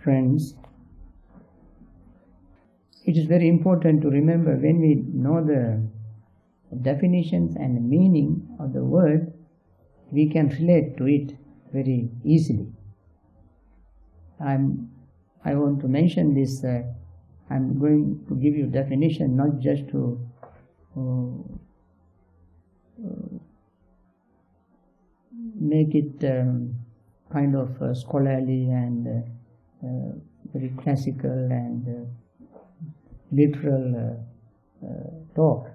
Friends, it is very important to remember when we know the definitions and the meaning of the word, we can relate to it very easily. I want to mention this, I'm going to give you definition not just to make it kind of scholarly and very classical and literal talk.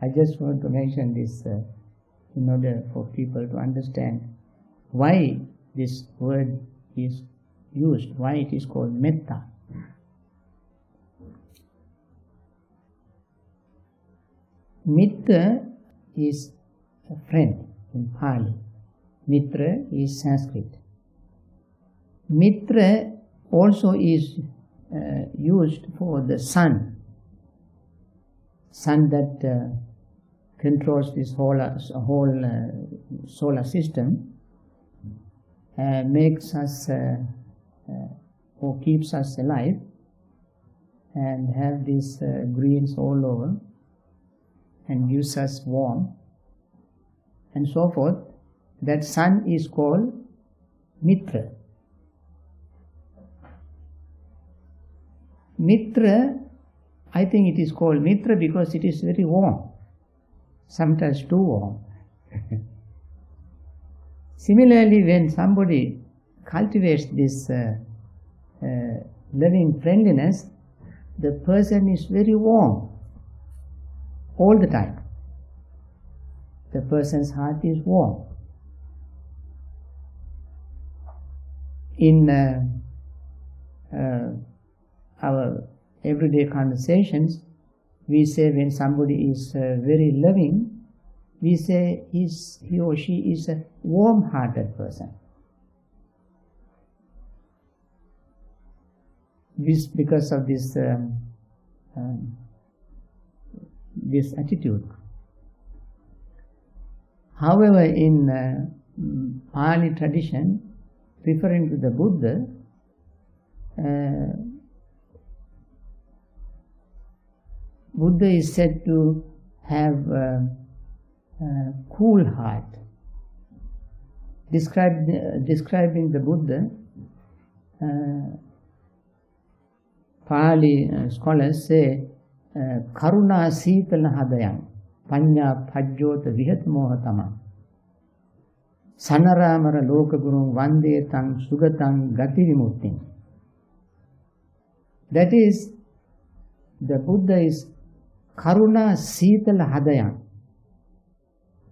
I just want to mention this in order for people to understand why this word is used, why it is called Metta. Mitra is a friend in Pali. Mitra is Sanskrit. Mitra also is used for the sun that controls this whole solar system, makes us or keeps us alive and have these greens all over and gives us warmth and so forth. That sun is called Mitra. Mitra, I think it is called Mitra because it is very warm, sometimes too warm. Similarly, when somebody cultivates this loving friendliness, the person is very warm all the time. The person's heart is warm. In our everyday conversations, we say when somebody is very loving, we say he or she is a warm-hearted person. This because of this this attitude. However, in Pali tradition, referring to the Buddha, Buddha is said to have a cool heart. Describing the Buddha, Pali scholars say, Karuna Sitala Hadayam, Panya Pajjota Vihatmohatama, Sanaramara Lokagurung Vandetang Sugatang Gativimutin. That is, the Buddha is Karuna Sitala Hadayam.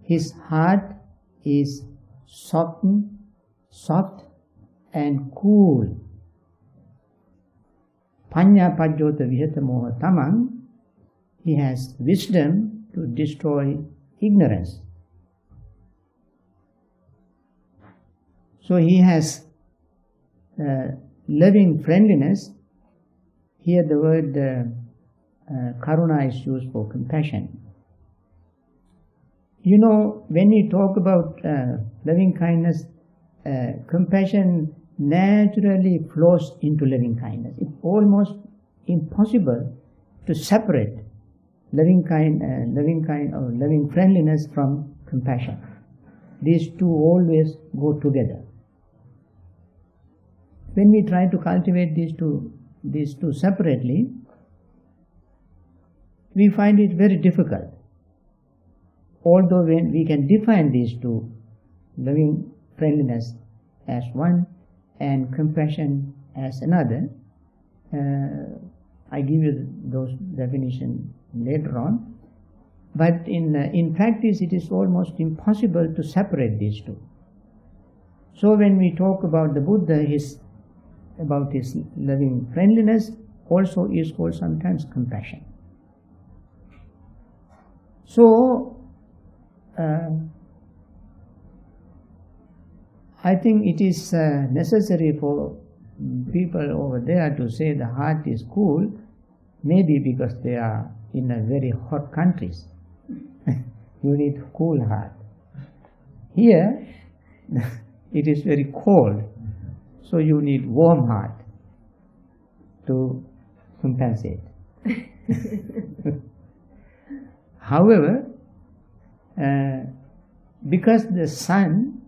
His heart is soft and cool. Panya Pajjota Vihatamoha Tamang, he has wisdom to destroy ignorance. So he has loving friendliness. Here the word karuna is used for compassion. You know, when we talk about loving kindness, compassion naturally flows into loving kindness. It's almost impossible to separate loving friendliness from compassion. These two always go together. When we try to cultivate these two separately, we find it very difficult. Although when we can define these two, loving friendliness as one and compassion as another, I give you those definitions later on. But in practice, it is almost impossible to separate these two. So when we talk about the Buddha, about his loving friendliness, also is called sometimes compassion. So, I think it is necessary for people over there to say the heart is cool, maybe because they are in a very hot countries. You need cool heart. Here, it is very cold, so you need warm heart. to compensate. However, because the sun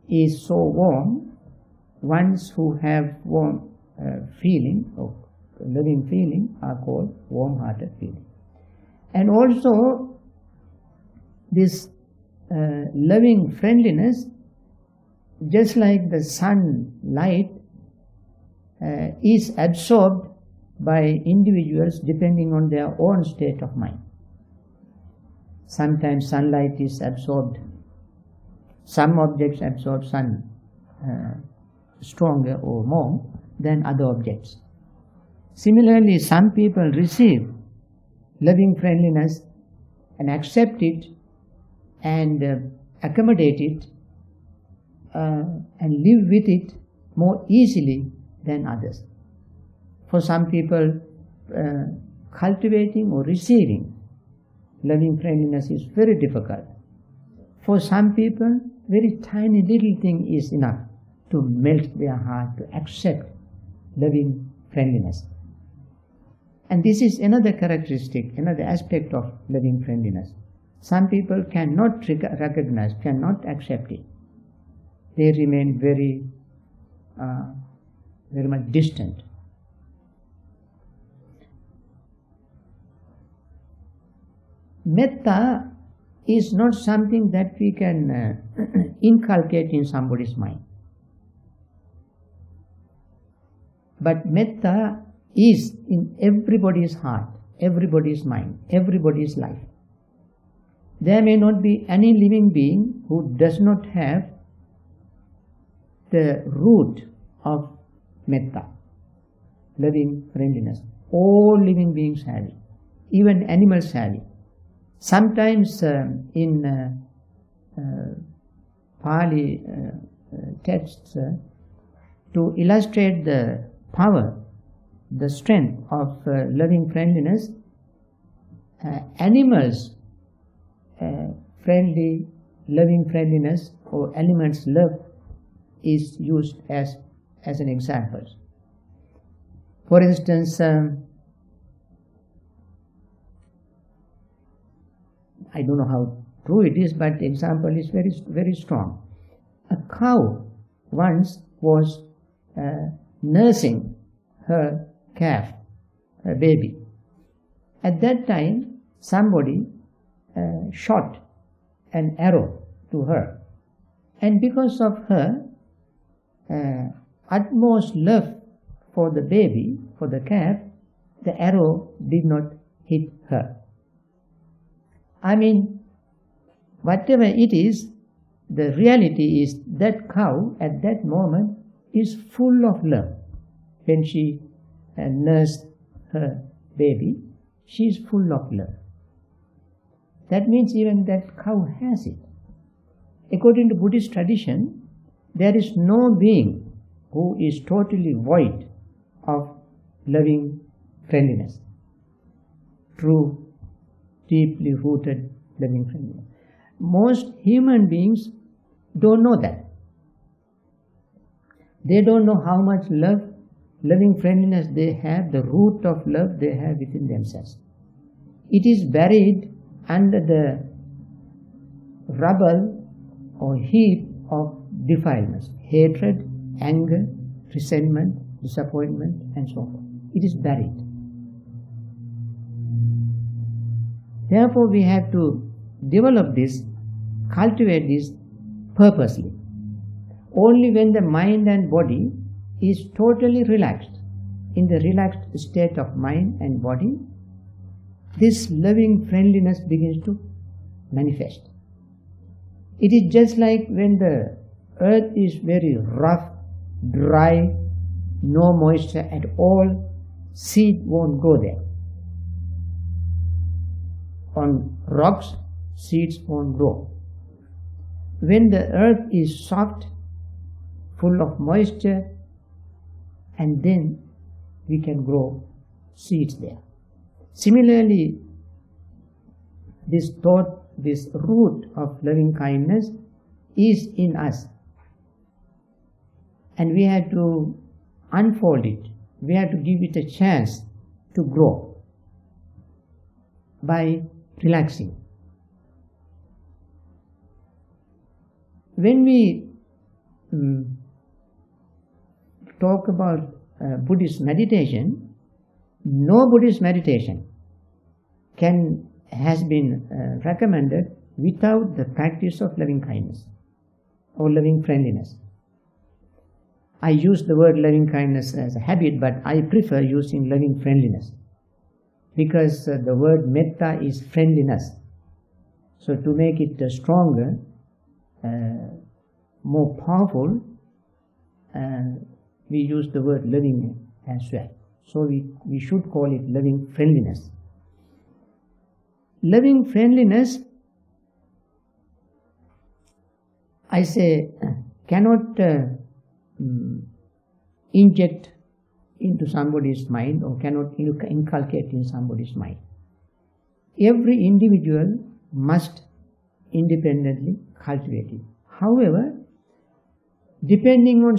is so warm, ones who have warm feeling or loving feeling are called warm-hearted feeling. And also this loving friendliness, just like the sunlight, is absorbed by individuals depending on their own state of mind. Sometimes sunlight is absorbed, some objects absorb sun stronger or more than other objects. Similarly, some people receive loving friendliness and accept it and accommodate it and live with it more easily than others. For some people, cultivating or receiving loving friendliness is very difficult. For some people, very tiny little thing is enough to melt their heart, to accept loving friendliness. And this is another characteristic, another aspect of loving friendliness. Some people cannot recognize, cannot accept it. They remain very much distant. Metta is not something that we can inculcate in somebody's mind. But metta is in everybody's heart, everybody's mind, everybody's life. There may not be any living being who does not have the root of metta, loving friendliness. All living beings have it. Even animals have it. Sometimes in Pali texts, to illustrate the power, the strength of loving friendliness, animals' friendly, loving friendliness or animals' love is used as an example. For instance, I don't know how true it is, but the example is very, very strong. A cow once was nursing her calf, her baby. At that time, somebody shot an arrow to her. And because of her utmost love for the baby, for the calf, the arrow did not hit her. I mean, whatever it is, the reality is that cow at that moment is full of love. When she nursed her baby, she is full of love. That means even that cow has it. According to Buddhist tradition, there is no being who is totally void of loving friendliness. True, deeply rooted loving friendliness. Most human beings don't know that. They don't know how much love, loving friendliness they have, the root of love they have within themselves. It is buried under the rubble or heap of defilements, hatred, anger, resentment, disappointment, and so forth. It is buried. Therefore, we have to develop this, cultivate this purposely. Only when the mind and body is totally relaxed, in the relaxed state of mind and body, this loving friendliness begins to manifest. It is just like when the earth is very rough, dry, no moisture at all, seed won't go there. On rocks, seeds won't grow. When the earth is soft, full of moisture, and then we can grow seeds there. Similarly, this thought, this root of loving kindness is in us. And we have to unfold it, we have to give it a chance to grow by relaxing. When we talk about Buddhist meditation, no Buddhist meditation has been recommended without the practice of loving kindness or loving friendliness. I use the word loving kindness as a habit, but I prefer using loving friendliness, because the word metta is friendliness. So to make it stronger, more powerful, we use the word loving as well. So we should call it loving friendliness. Loving friendliness, I say, cannot inject into somebody's mind or cannot inculcate in somebody's mind. Every individual must independently cultivate it. However, depending on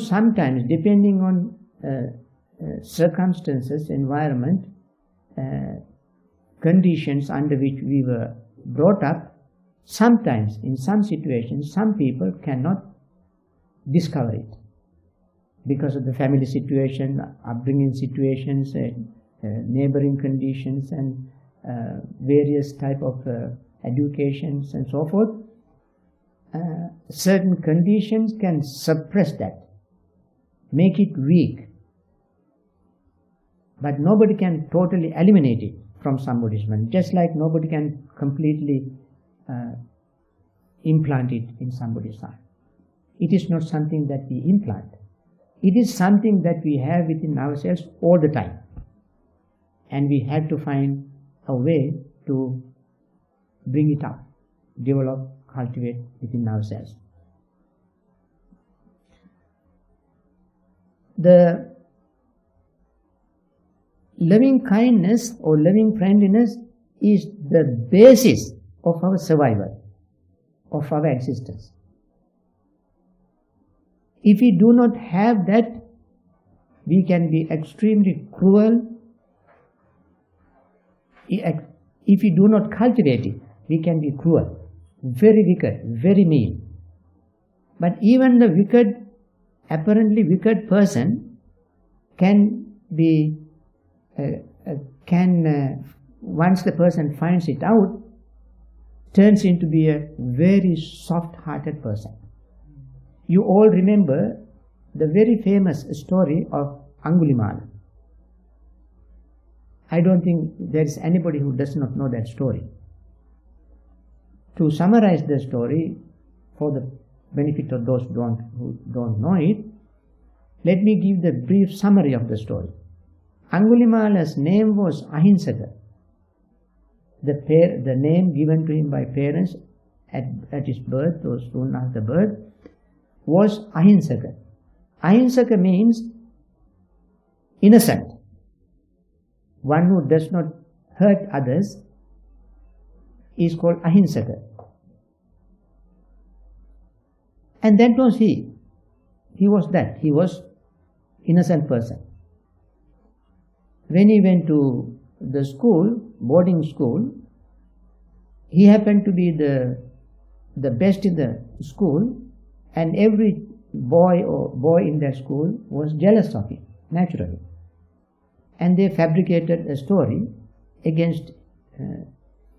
circumstances, environment, conditions under which we were brought up, sometimes in some situations some people cannot discover it because of the family situation, upbringing situations, neighboring conditions, and various type of educations and so forth. Certain conditions can suppress that, make it weak, but nobody can totally eliminate it from somebody's mind, just like nobody can completely implant it in somebody's heart. It is not something that we implant. It is something that we have within ourselves all the time, and we have to find a way to bring it up, develop, cultivate within ourselves. The loving kindness or loving friendliness is the basis of our survival, of our existence. If we do not have that, we can be extremely cruel. If we do not cultivate it, we can be cruel, very wicked, very mean. But even the apparently wicked person can be, once the person finds it out, turns into be a very soft-hearted person. You all remember the very famous story of Angulimala. I don't think there is anybody who does not know that story. To summarize the story, for the benefit of those who don't know it, let me give the brief summary of the story. Angulimala's name was Ahinsaka. The name given to him by parents at his birth or soon after birth was Ahinsaka. Ahinsaka means innocent, one who does not hurt others is called Ahinsaka. And that was he. He was that. He was innocent person. When he went to the school, boarding school, he happened to be the best in the school, and every boy in that school was jealous of him, naturally. And they fabricated a story against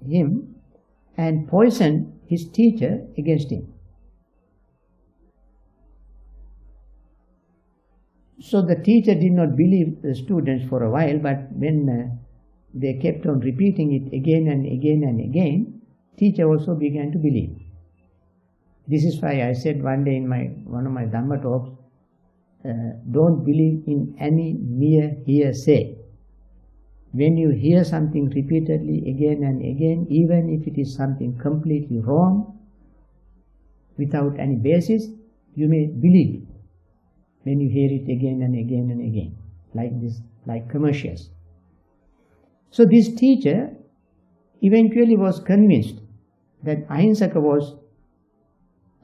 him and poisoned his teacher against him. So the teacher did not believe the students for a while, but when they kept on repeating it again and again and again, teacher also began to believe. This is why I said one day in one of my Dhamma talks, don't believe in any mere hearsay. When you hear something repeatedly again and again, even if it is something completely wrong, without any basis, you may believe it. When you hear it again and again and again, like this, like commercials. So this teacher eventually was convinced that Ahinsaka was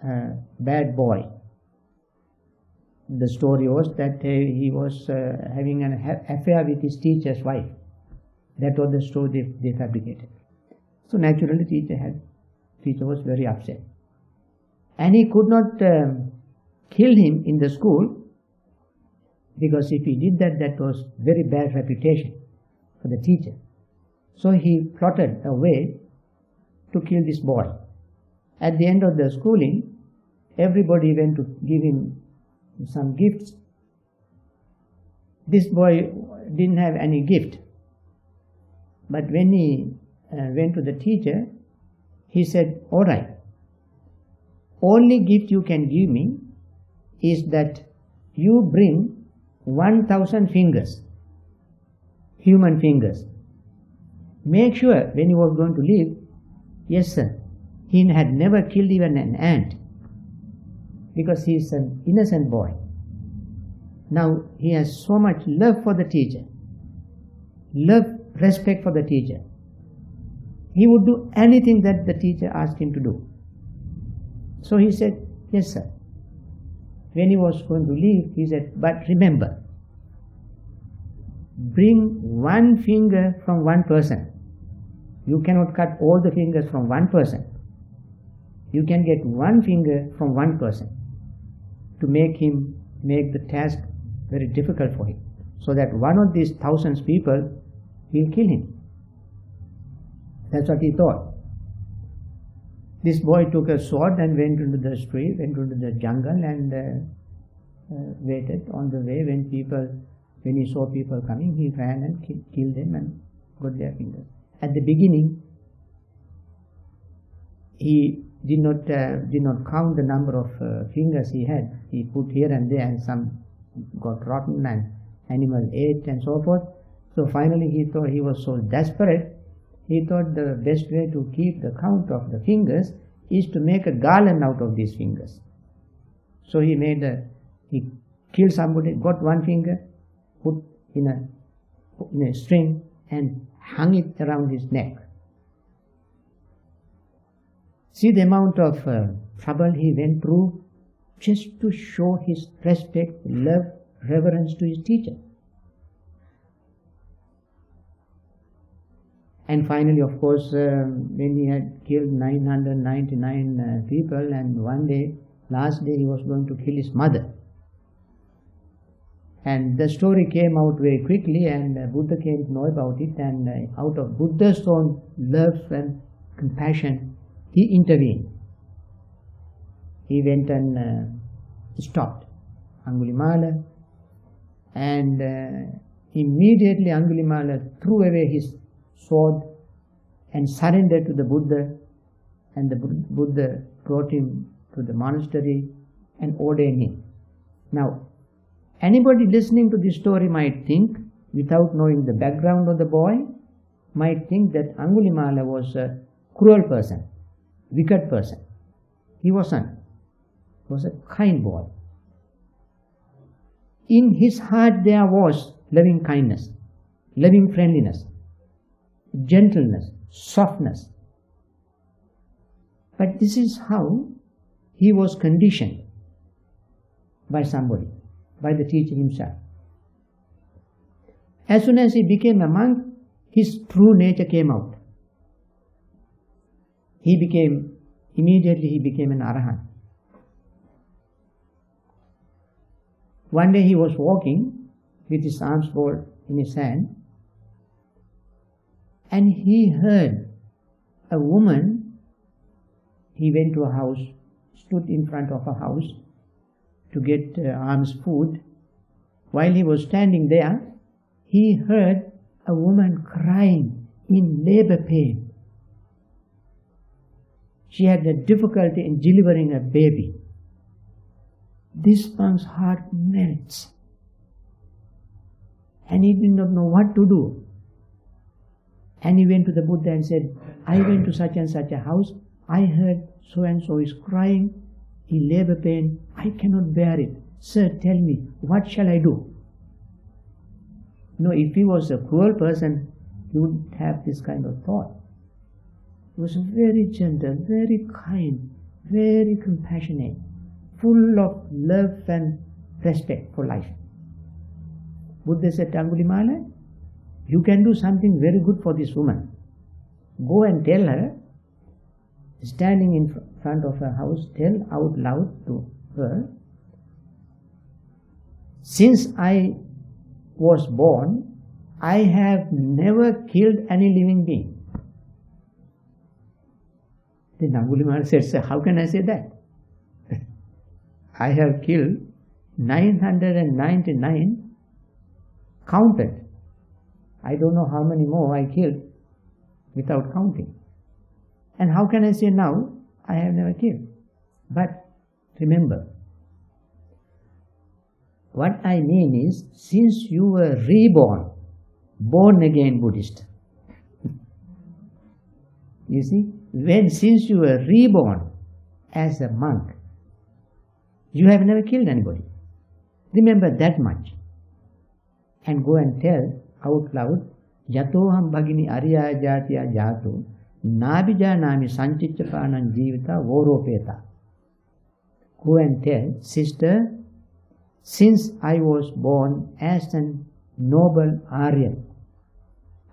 a bad boy, The story was that he was having an affair with his teacher's wife. That was the story they fabricated. So naturally teacher was very upset. And he could not kill him in the school, because if he did that, that was very bad reputation for the teacher. So he plotted a way to kill this boy. At the end of the schooling, everybody went to give him some gifts. This boy didn't have any gift. But when he went to the teacher, he said, "All right, only gift you can give me is that you bring 1,000 fingers, human fingers. Make sure when you were going to leave," yes sir, he had never killed even an ant, because he is an innocent boy. Now he has so much love for the teacher, respect for the teacher. He would do anything that the teacher asked him to do. So he said, "Yes sir." When he was going to leave, he said, "But remember, bring one finger from one person. You cannot cut all the fingers from one person. You can get one finger from one person to make the task very difficult for him, so that one of these thousands people will kill him." That's what he thought. This boy took a sword and went into the street, went into the jungle, and waited on the way. When he saw people coming, he ran and killed them and got their fingers. At the beginning, he did not count the number of fingers he had. He put here and there, and some got rotten and animal ate and so forth. So finally he thought, he was so desperate, he thought the best way to keep the count of the fingers is to make a garland out of these fingers. So he killed somebody, got one finger, put in a string and hung it around his neck. See the amount of trouble he went through just to show his respect, love, reverence to his teacher. And finally, of course, when he had killed 999 people, and one day, last day, he was going to kill his mother. And the story came out very quickly, and Buddha came to know about it, and out of Buddha's own love and compassion, he intervened. He went and stopped Angulimala, and immediately Angulimala threw away his sword and surrendered to the Buddha, and the Buddha brought him to the monastery and ordained him. Now, anybody listening to this story might think, without knowing the background of the boy, might think that Angulimala was a cruel person, wicked person. He wasn't. He was a kind boy. In his heart there was loving kindness, loving friendliness, gentleness, softness. But this is how he was conditioned by somebody, by the teacher himself. As soon as he became a monk, his true nature came out. Immediately he became an arahant. One day he was walking with his arms folded in his hand, and he heard a woman. He went to a house, stood in front of a house to get alms food. While he was standing there, he heard a woman crying in labor pain. She had a difficulty in delivering a baby. This monk's heart melts, and he did not know what to do. And he went to the Buddha and said, "I went to such and such a house. I heard so and so is crying in labor pain. I cannot bear it. Sir, tell me, what shall I do?" No, if he was a cruel person, he wouldn't have this kind of thought. He was very gentle, very kind, very compassionate, full of love and respect for life. Buddha said to Angulimala, you can do something very good for this woman. Go and tell her, standing in front of her house, tell out loud to her, since I was born, I have never killed any living being. Then Angulimala said, sir, how can I say that? I have killed 999 counted. I don't know how many more I killed without counting. And how can I say now, I have never killed? But remember, what I mean is, since you were reborn, born again Buddhist. You see, since you were reborn as a monk, you have never killed anybody. Remember that much. And go and tell out loud, Yatoham bhagini arya jatiya jato nabijanami sanchichapanam jivita voropeta. Go and tell, sister, since I was born as a noble Aryan,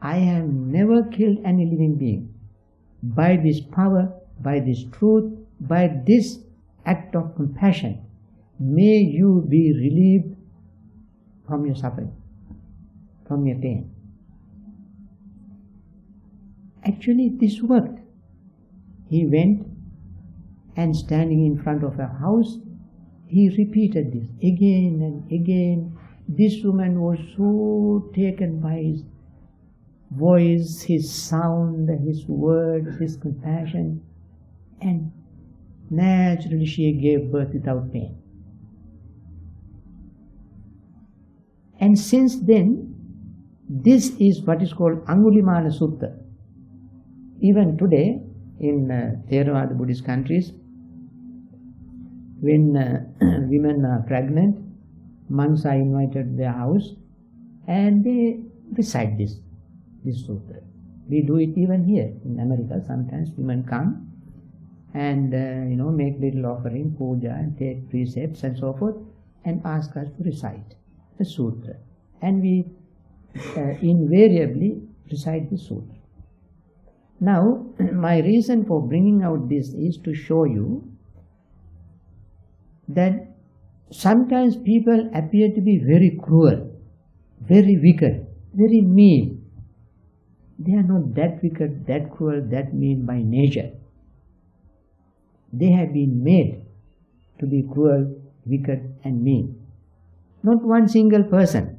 I have never killed any living being. By this power, by this truth, by this act of compassion, may you be relieved from your suffering, from your pain. Actually, this worked. He went and standing in front of a house, he repeated this again and again. This woman was so taken by his voice, his sound, his words, his compassion, and naturally she gave birth without pain. And since then, this is what is called Angulimala Sutta. Even today, in Theravada Buddhist countries, when women are pregnant, monks are invited to their house and they recite this sutta. We do it even here in America. Sometimes women come and make little offering, puja, and take precepts and so forth, and ask us to recite the sutra. And we invariably recite the sutra. Now, my reason for bringing out this is to show you that sometimes people appear to be very cruel, very wicked, very mean. They are not that wicked, that cruel, that mean by nature. They have been made to be cruel, wicked and mean. Not one single person.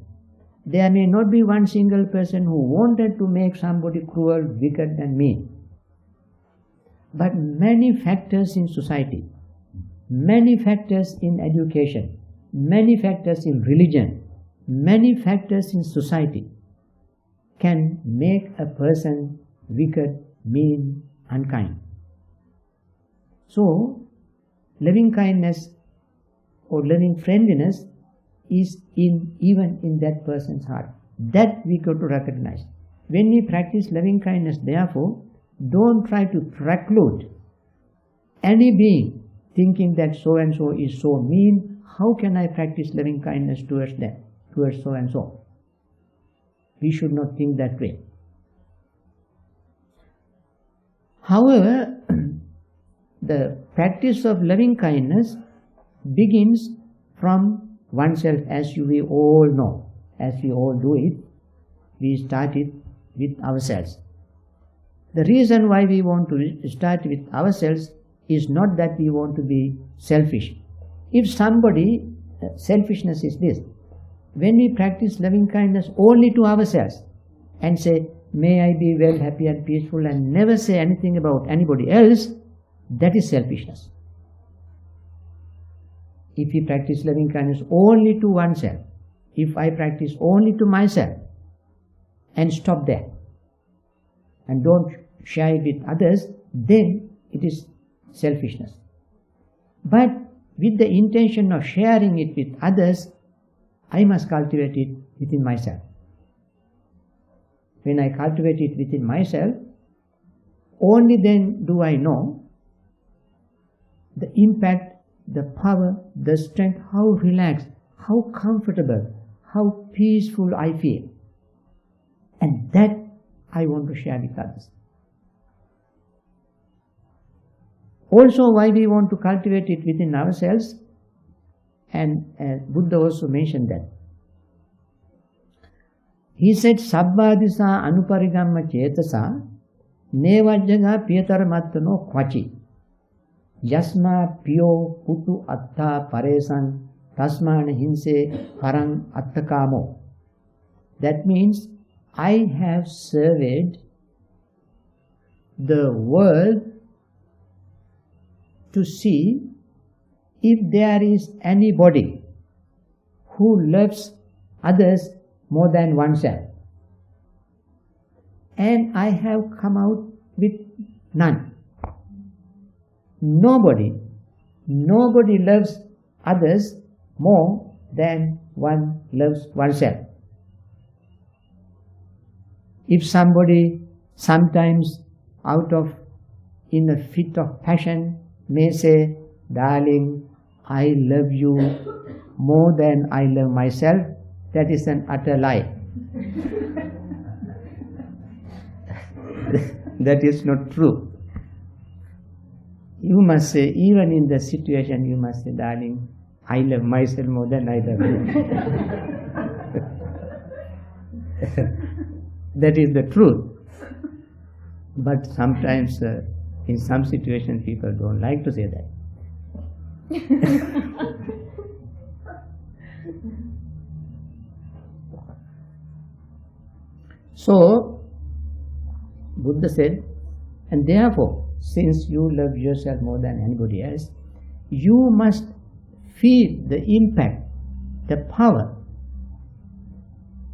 There may not be one single person who wanted to make somebody cruel, wicked and mean. But many factors in society, many factors in education, many factors in religion, many factors in society can make a person wicked, mean, unkind. So, loving kindness or loving friendliness is even in that person's heart. That we got to recognize. When we practice loving kindness, therefore, don't try to preclude any being thinking that so and so is so mean. How can I practice loving kindness towards them, towards so and so? We should not think that way. However, the practice of loving kindness begins from oneself, as we all know, as we all do it. We start it with ourselves. The reason why we want to start with ourselves is not that we want to be selfish. If somebody, selfishness is this, when we practice loving kindness only to ourselves and say, may I be well, happy and peaceful, and never say anything about anybody else, that is selfishness. If we practice loving kindness only to oneself, if I practice only to myself and stop there and don't share it with others, then it is selfishness. But with the intention of sharing it with others, I must cultivate it within myself. When I cultivate it within myself, only then do I know the impact, the power, the strength, how relaxed, how comfortable, how peaceful I feel. And that I want to share with others. Also, why we want to cultivate it within ourselves, and Buddha also mentioned that. He said, Sabbādisa anuparigamma cetasa nevajjaga piyatara kvachi yasma piyo putu atta paresan tasmana hinse parang attakamo. That means, I have surveyed the world to see if there is anybody who loves others more than oneself. And I have come out with none. Nobody loves others more than one loves oneself. If somebody sometimes in a fit of passion may say, darling, I love you more than I love myself, that is an utter lie. That is not true. You must say, even in the situation, you must say, darling, I love myself more than I love you. That is the truth. But sometimes, in some situations, people don't like to say that. So, Buddha said, and therefore, since you love yourself more than anybody else, you must feel the impact, the power,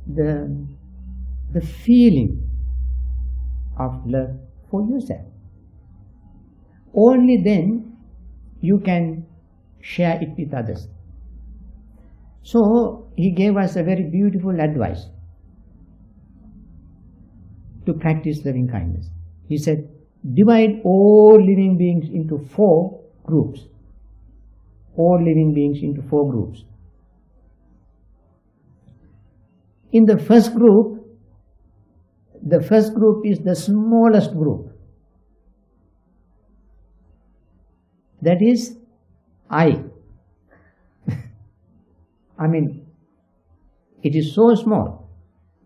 the feeling of love for yourself. Only then you can share it with others. So he gave us a very beautiful advice to practice loving kindness. He said, divide all living beings into 4 groups. All living beings into 4 groups. In the first group is the smallest group. That is I. I mean, it is so small.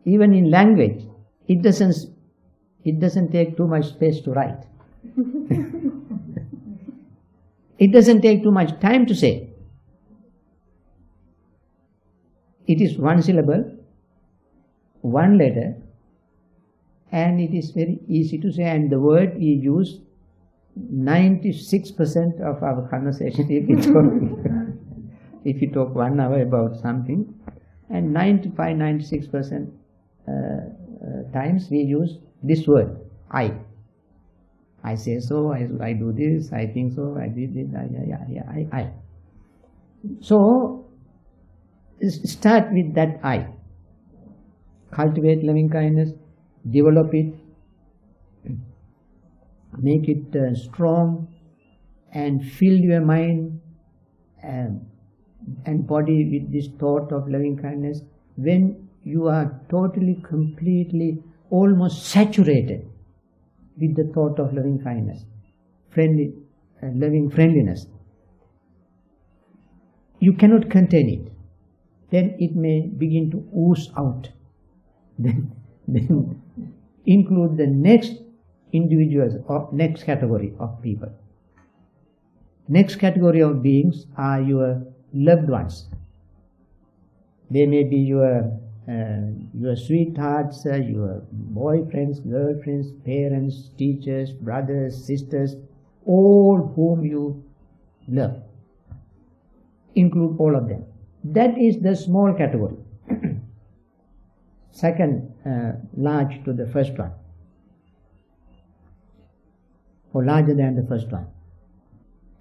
Even in language, it doesn't take too much space to write. It doesn't take too much time to say. It is 1 syllable, 1 letter, and it is very easy to say, and the word we use 96% of our conversation if you talk 1 hour about something, and 95-96% times we use this word, I. I say so, I do this, I think so, I did this, I. So, start with that I. Cultivate loving kindness, develop it, make it strong, and fill your mind and body with this thought of loving kindness. When you are totally, completely, almost saturated with the thought of loving kindness, loving friendliness, you cannot contain it. Then it may begin to ooze out. Then include the next individuals or next category of people. Next category of beings are your loved ones. They may be your sweethearts, your boyfriends, girlfriends, parents, teachers, brothers, sisters, all whom you love. Include all of them. That is the small category. Second large to the first one, or larger than the first one.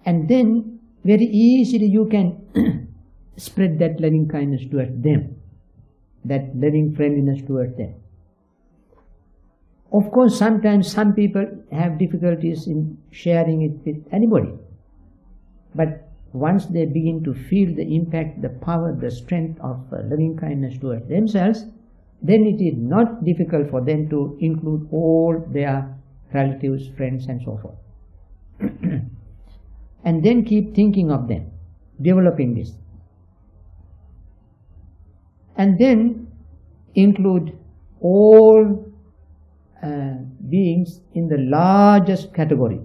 And then very easily you can spread that loving kindness towards them, that loving friendliness towards them. Of course, sometimes some people have difficulties in sharing it with anybody. But once they begin to feel the impact, the power, the strength of loving kindness towards themselves, then it is not difficult for them to include all their relatives, friends and so forth. And then keep thinking of them, developing this. And then include all beings in the largest category.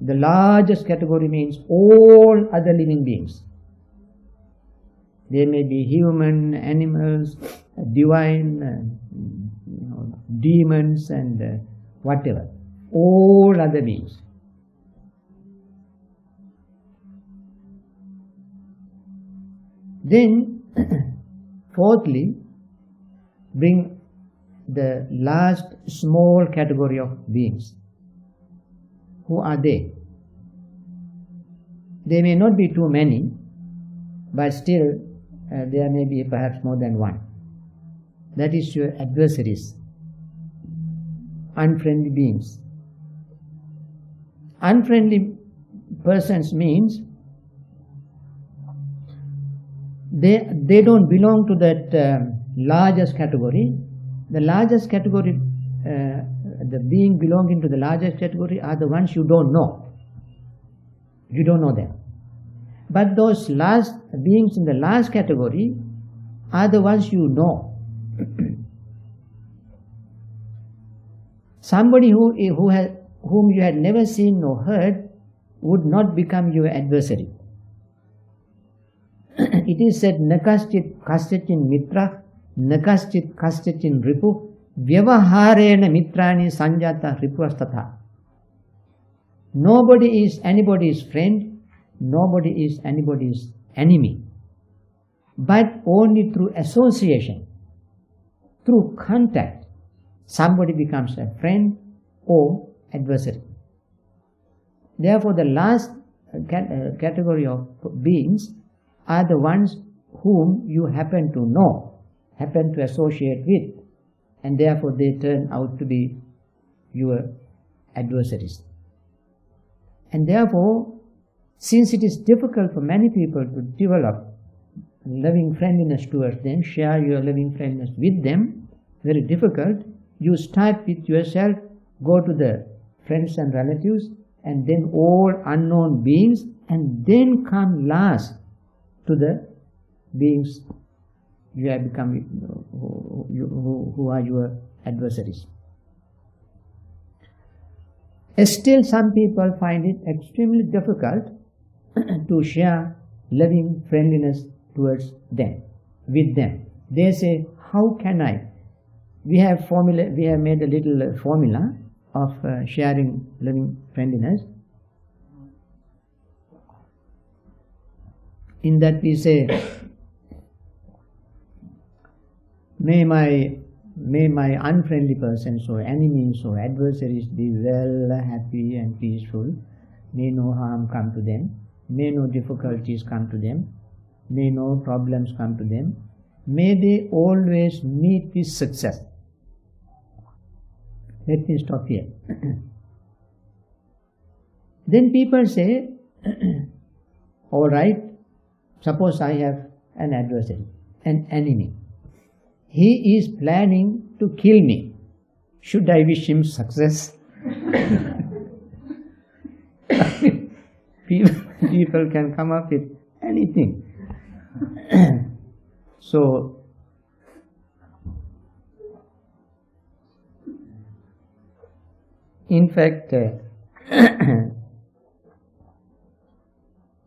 The largest category means all other living beings. They may be human, animals, divine, demons and whatever. All other beings. Then, fourthly, bring the last small category of beings. Who are they? They may not be too many, but still there may be perhaps more than one. That is your adversaries, unfriendly beings. Unfriendly persons means they don't belong to that largest category. The largest category, the being belonging to the largest category are the ones you don't know. You don't know them. But those last beings in the last category are the ones you know. Somebody whom you had never seen nor heard would not become your adversary. It is said, Nakaschit kaschachin mitra, nakaschit kaschachin ripu, vyavaharena mitrani sanjata ripuastatha. Nobody is anybody's friend, nobody is anybody's enemy, but only through association, through contact, somebody becomes a friend or adversary. Therefore, the last category of beings are the ones whom you happen to know, happen to associate with, and therefore they turn out to be your adversaries. And therefore, since it is difficult for many people to develop loving friendliness towards them, share your loving friendliness with them, very difficult, you start with yourself, go to the friends and relatives, and then all unknown beings, and then come last to the beings you have become, who are your adversaries. Still, some people find it extremely difficult to share loving friendliness towards them, with them. They say, how can I? We have made a little formula of sharing loving friendliness. In that we say, may my unfriendly persons or enemies or adversaries be well, happy and peaceful. May no harm come to them. May no difficulties come to them. May no problems come to them. May they always meet with success. Let me stop here. Then people say, all right, suppose I have an adversary, an enemy. He is planning to kill me. Should I wish him success? People can come up with anything. So, in fact,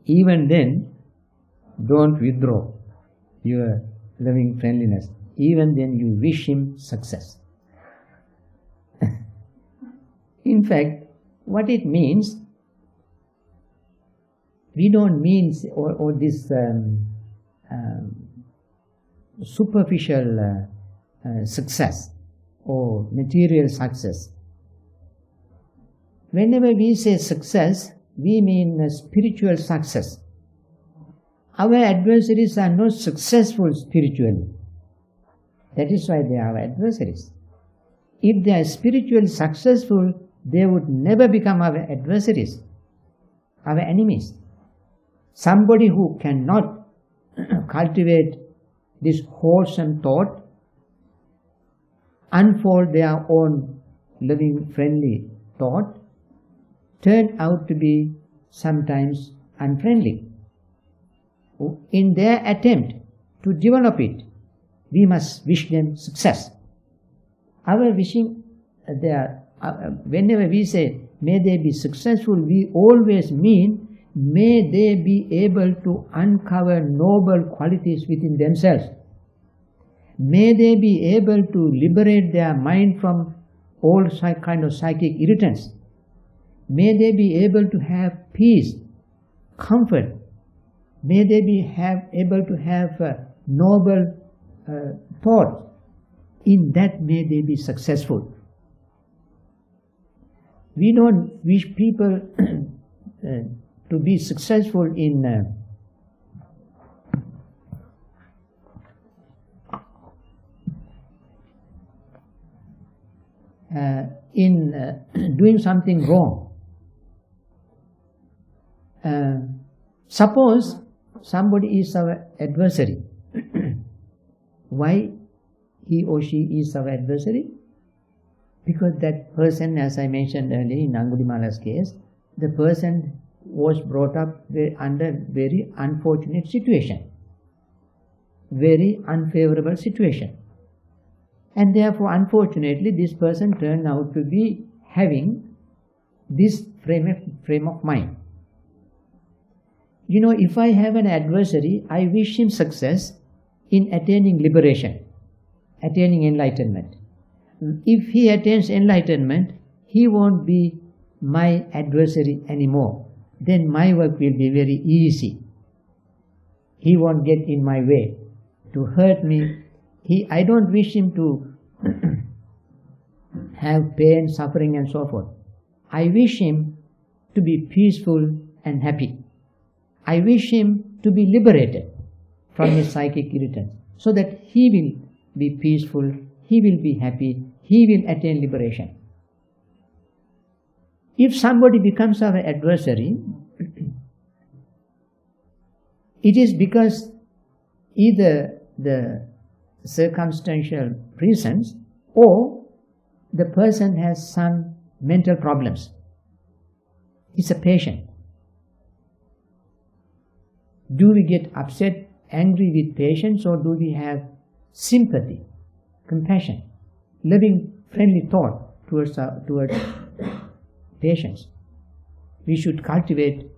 even then, don't withdraw your loving friendliness. Even then you wish him success. In fact, what it means, we don't mean or this superficial success or material success. Whenever we say success, we mean spiritual success. Our adversaries are not successful spiritually. That is why they are our adversaries. If they are spiritually successful, they would never become our adversaries, our enemies. Somebody who cannot cultivate this wholesome thought, unfold their own loving, friendly thought, turn out to be sometimes unfriendly. In their attempt to develop it, we must wish them success. Our wishing, whenever we say, may they be successful, we always mean, may they be able to uncover noble qualities within themselves. May they be able to liberate their mind from all kind of psychic irritants. May they be able to have peace, comfort. May they be able to have noble thoughts. In that, may they be successful. We don't wish people to be successful in doing something wrong. Suppose somebody is our adversary. Why he or she is our adversary? Because that person, as I mentioned earlier in Angudimala's case, the person was brought up under very unfortunate situation, very unfavorable situation. And therefore, unfortunately, this person turned out to be having this frame of mind. You know, if I have an adversary, I wish him success in attaining liberation, attaining enlightenment. If he attains enlightenment, he won't be my adversary anymore. Then my work will be very easy. He won't get in my way to hurt me. I don't wish him to have pain, suffering and so forth. I wish him to be peaceful and happy. I wish him to be liberated from his psychic irritants, so that he will be peaceful, he will be happy, he will attain liberation. If somebody becomes our adversary, it is because either the circumstantial reasons or the person has some mental problems. He's a patient. Do we get upset, angry with patience, or do we have sympathy, compassion, loving, friendly thought towards patience? We should cultivate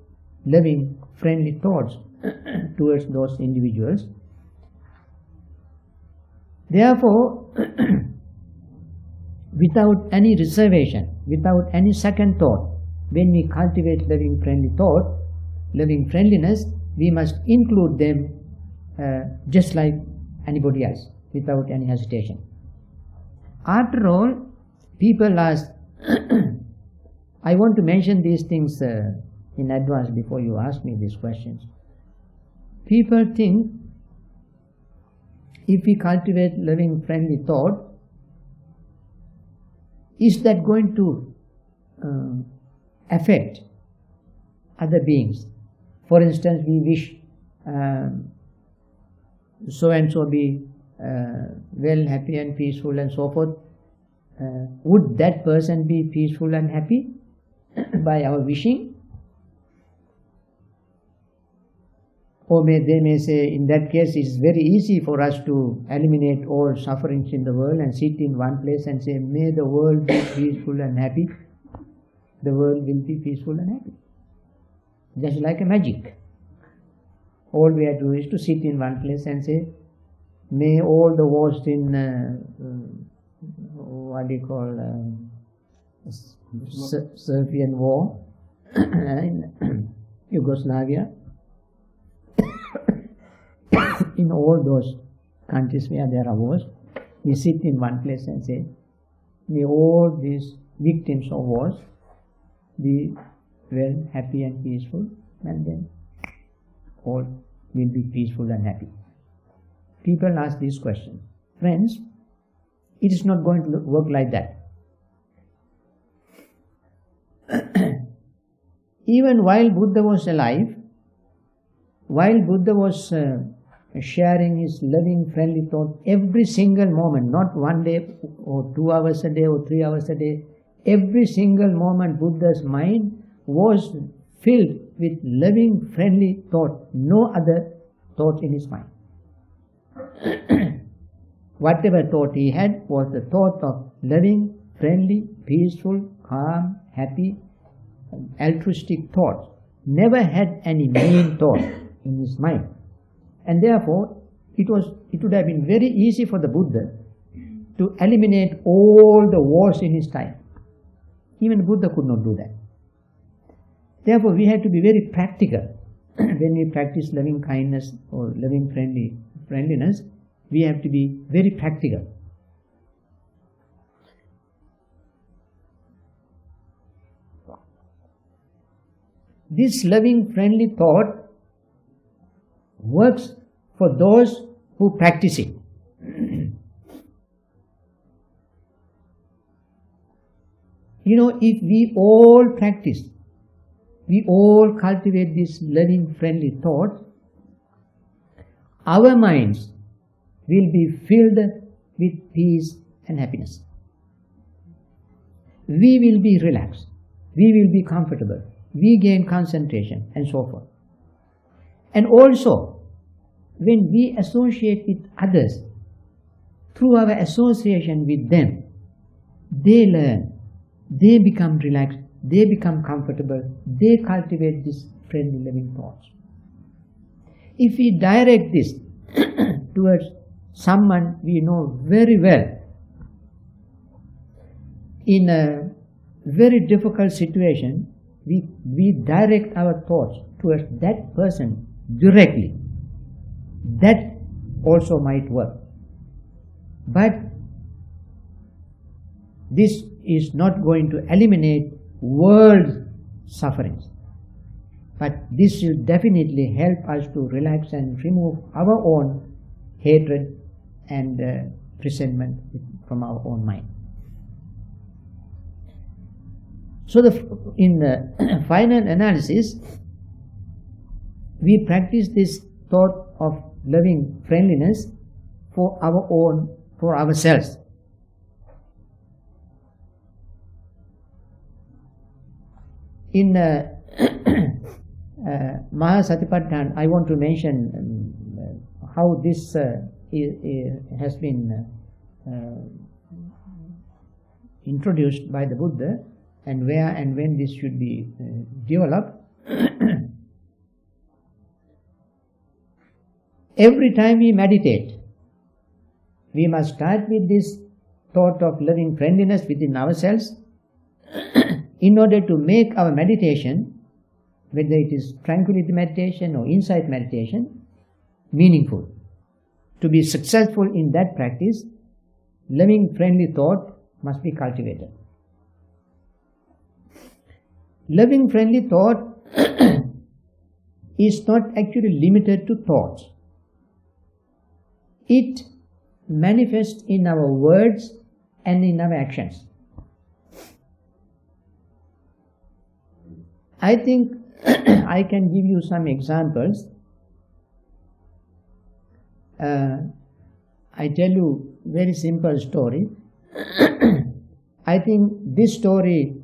loving, friendly thoughts towards those individuals. Therefore, without any reservation, without any second thought, when we cultivate loving, friendly thought, loving friendliness, we must include them just like anybody else, without any hesitation. After all, people ask, I want to mention these things in advance before you ask me these questions. People think, if we cultivate loving, friendly thought, is that going to affect other beings? For instance, we wish so and so be well, happy and peaceful and so forth. Would that person be peaceful and happy by our wishing? Or they may say, in that case it is very easy for us to eliminate all sufferings in the world and sit in one place and say, may the world be peaceful and happy. The world will be peaceful and happy. Just like a magic. All we have to do is to sit in one place and say, may all the wars in Serbian war in Yugoslavia, in all those countries where there are wars, we sit in one place and say, may all these victims of wars be well, happy and peaceful, and then all will be peaceful and happy. People ask these questions. Friends, it is not going to work like that. Even while Buddha was alive, while Buddha was sharing his loving, friendly thought every single moment, not 1 day or 2 hours a day or 3 hours a day, every single moment Buddha's mind was filled with loving, friendly thought, no other thought in his mind. Whatever thought he had was the thought of loving, friendly, peaceful, calm, happy, altruistic thoughts. Never had any mean thought in his mind. And therefore, it would have been very easy for the Buddha to eliminate all the wars in his time. Even Buddha could not do that. Therefore, we have to be very practical. When we practice loving kindness or loving friendliness, we have to be very practical. This loving, friendly thought works for those who practice it. If we all practice, we all cultivate this loving, friendly thought, our minds will be filled with peace and happiness. We will be relaxed. We will be comfortable. We gain concentration and so forth. And also, when we associate with others, through our association with them, they learn, they become relaxed, they become comfortable, they cultivate this friendly loving thoughts. If we direct this towards someone we know very well, in a very difficult situation, we direct our thoughts towards that person directly. That also might work. But this is not going to eliminate world sufferings. But this will definitely help us to relax and remove our own hatred and resentment from our own mind. So in the final analysis, we practice this thought of loving friendliness for ourselves. In Mahasatipatthana, I want to mention how this has been introduced by the Buddha, and where and when this should be developed. Every time we meditate, we must start with this thought of loving friendliness within ourselves in order to make our meditation, whether it is tranquility meditation or insight meditation, meaningful. To be successful in that practice, loving friendly thought must be cultivated. Loving friendly thought is not actually limited to thoughts. It manifests in our words and in our actions. I think I can give you some examples. I tell you very simple story. I think this story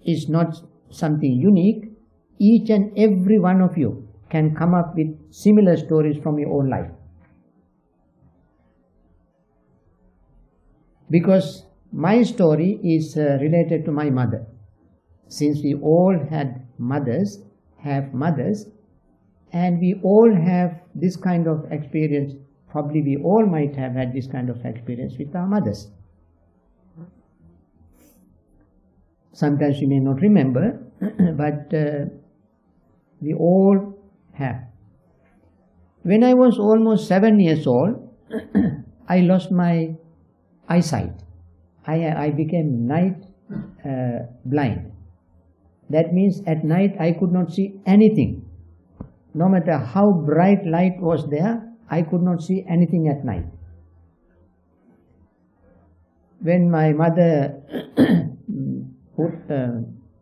is not something unique. Each and every one of you can come up with similar stories from your own life. Because my story is related to my mother. Since we all have mothers, and we all have this kind of experience, probably we all might have had this kind of experience with our mothers. Sometimes we may not remember, but we all have. When I was almost 7 years old, I lost my eyesight. I became night blind. That means at night I could not see anything. No matter how bright light was there, I could not see anything at night. When my mother put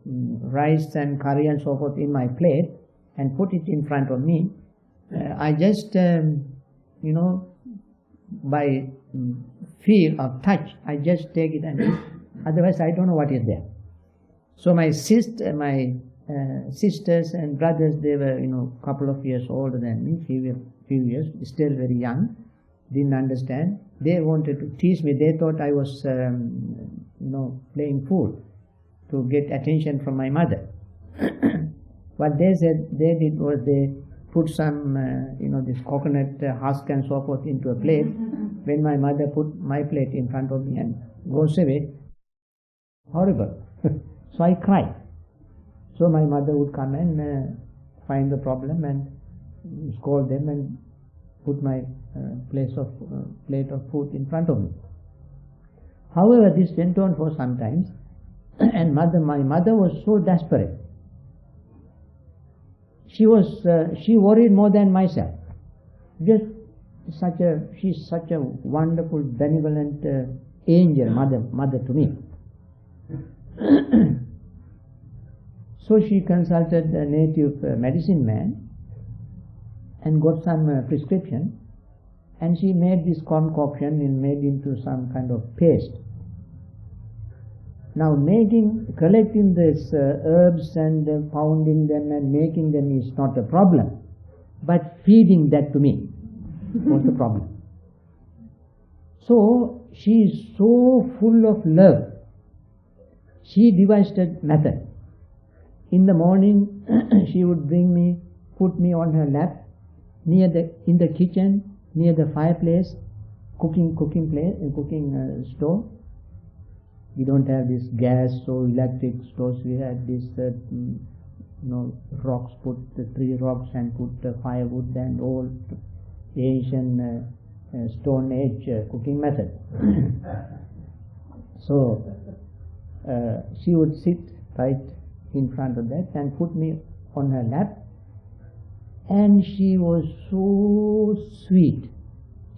rice and curry and so forth in my plate, and put it in front of me, I just, by feel of touch, I just take it and eat. Otherwise, I don't know what is there. So my sisters and brothers, they were, couple of years older than me, few years, still very young, didn't understand. They wanted to tease me. They thought I was, playing fool to get attention from my mother. What they did was they put some, this coconut husk and so forth into a plate. When my mother put my plate in front of me and goes away, horrible. So I cried. So my mother would come and find the problem and scold them and put my plate of food in front of me. However, this went on for some time, and my mother was so desperate. She worried more than myself. She's such a wonderful, benevolent angel, mother to me. So she consulted a native medicine man and got some prescription, and she made this concoction and made into some kind of paste. Now collecting these herbs and pounding them and making them is not a problem, but feeding that to me was the problem. So she is so full of love. She devised a method. In the morning, she would put me on her lap, in the kitchen, near the fireplace, cooking stove. We don't have this gas or electric stoves. We had this, rocks. Put the 3 rocks and put the firewood and old Asian Stone Age cooking method. So she would sit right in front of that and put me on her lap, and she was so sweet.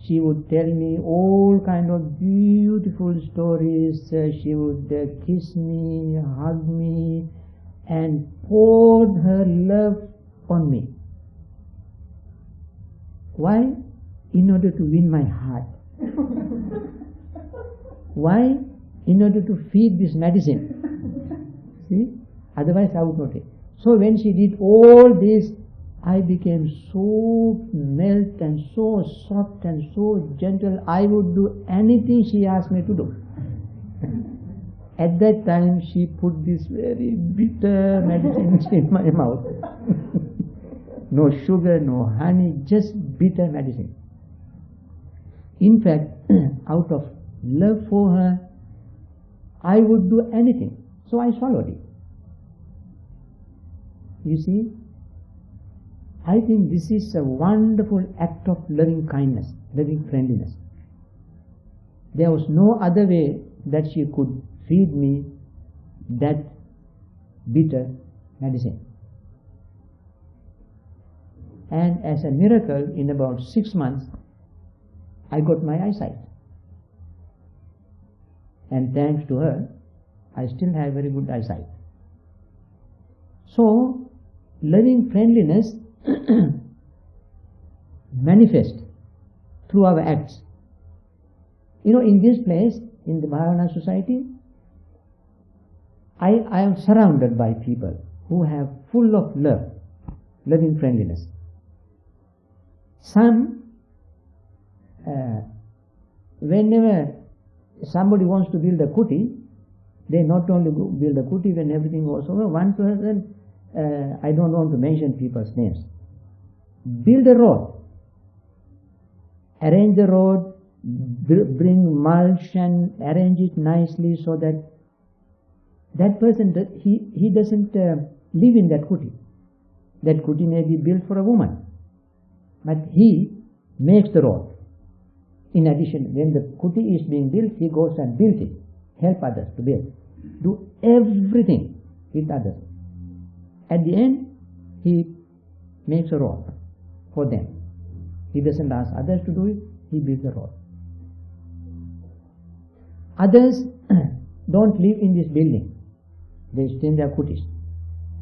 She would tell me all kind of beautiful stories. She would kiss me, hug me, and poured her love on me. Why? In order to win my heart. Why? In order to feed this medicine. See? Otherwise I would not take. So when she did all this, I became so melt and so soft and so gentle, I would do anything she asked me to do. At that time she put this very bitter medicine in my mouth. No sugar, no honey, just bitter medicine. In fact, out of love for her, I would do anything. So I swallowed it. You see, I think this is a wonderful act of loving kindness, loving friendliness. There was no other way that she could feed me that bitter medicine. And as a miracle, in about 6 months, I got my eyesight. And thanks to her, I still have very good eyesight. So, loving friendliness manifest through our acts. In this place, in the Bhavana society, I am surrounded by people who have full of love, loving friendliness. Some, whenever somebody wants to build a kuti, they not only build a kuti when everything goes over, one person, I don't want to mention people's names, build a road, arrange the road, bring mulch and arrange it nicely so that that person, he doesn't live in that kuti. That kuti may be built for a woman, but he makes the road. In addition, when the kuti is being built, he goes and builds it, help others to build, do everything with others. At the end, he makes a road for them. He doesn't ask others to do it, he builds the road. Others don't live in this building. They stay in their kutis.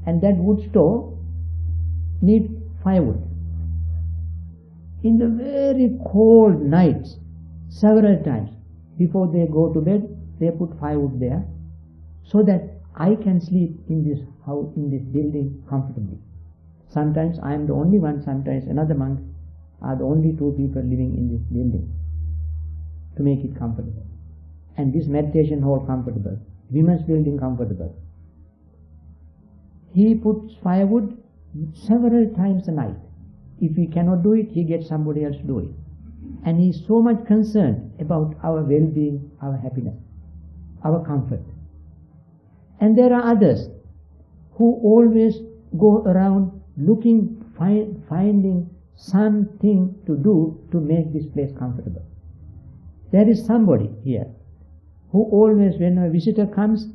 And that wood stove, need firewood. In the very cold nights, several times, before they go to bed, they put firewood there, so that I can sleep in this house, in this building comfortably. Sometimes I am the only one, sometimes another monk are the only two people living in this building, to make it comfortable. And this meditation hall comfortable, women's building comfortable. He puts firewood several times a night. If he cannot do it, he gets somebody else to do it. And he is so much concerned about our well-being, our happiness, our comfort. And there are others who always go around looking, finding something to do to make this place comfortable. There is somebody here who always, when a visitor comes,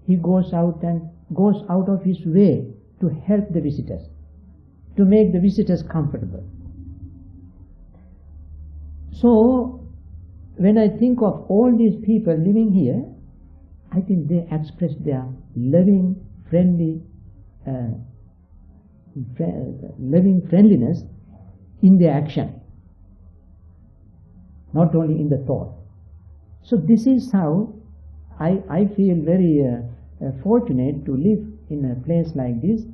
he goes out of his way to help the visitors, to make the visitors comfortable. So, when I think of all these people living here, I think they express their loving, friendliness in their action, not only in the thought. So this is how I feel very fortunate to live in a place like this,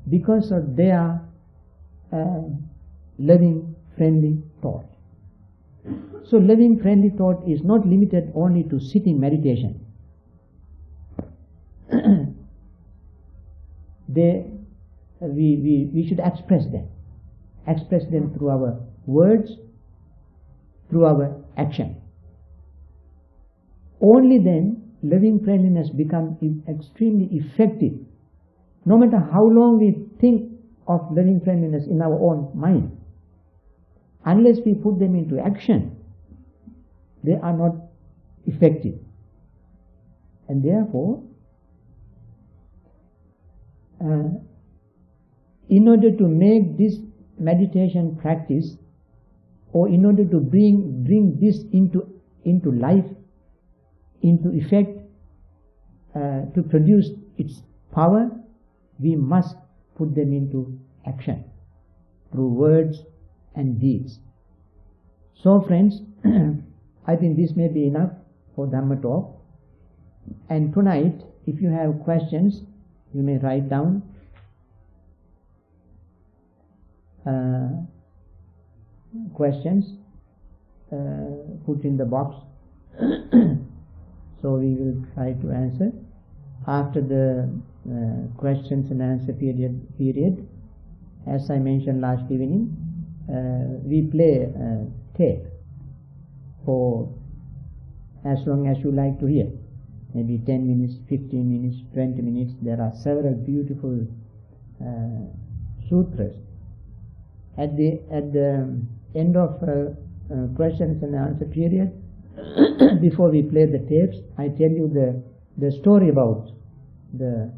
because of their loving, friendly thought. So loving, friendly thought is not limited only to sitting meditation. We should express them through our words, through our action. Only then loving friendliness becomes extremely effective. No matter how long we think of loving friendliness in our own mind, unless we put them into action, they are not effective. And therefore, in order to make this meditation practice, or in order to bring this into life, into effect, to produce its power, we must put them into action through words and deeds. So friends, I think this may be enough for Dhamma talk. And tonight, if you have questions, you may write down. Questions, put in the box. So we will try to answer. After the questions and answer period, as I mentioned last evening, we play tape for as long as you like to hear. Maybe 10 minutes, 15 minutes, 20 minutes. There are several beautiful sutras. At the end of questions and answer period, before we play the tapes, I tell you the story about the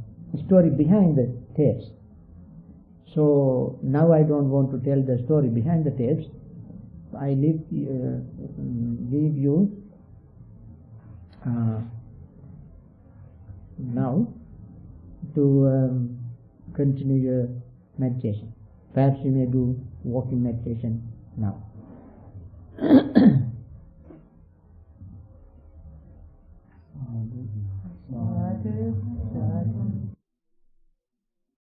story behind the tapes. So now I don't want to tell the story behind the tapes. I leave you now to continue your meditation. Perhaps you may do walking meditation now. Sadhu, sadhu.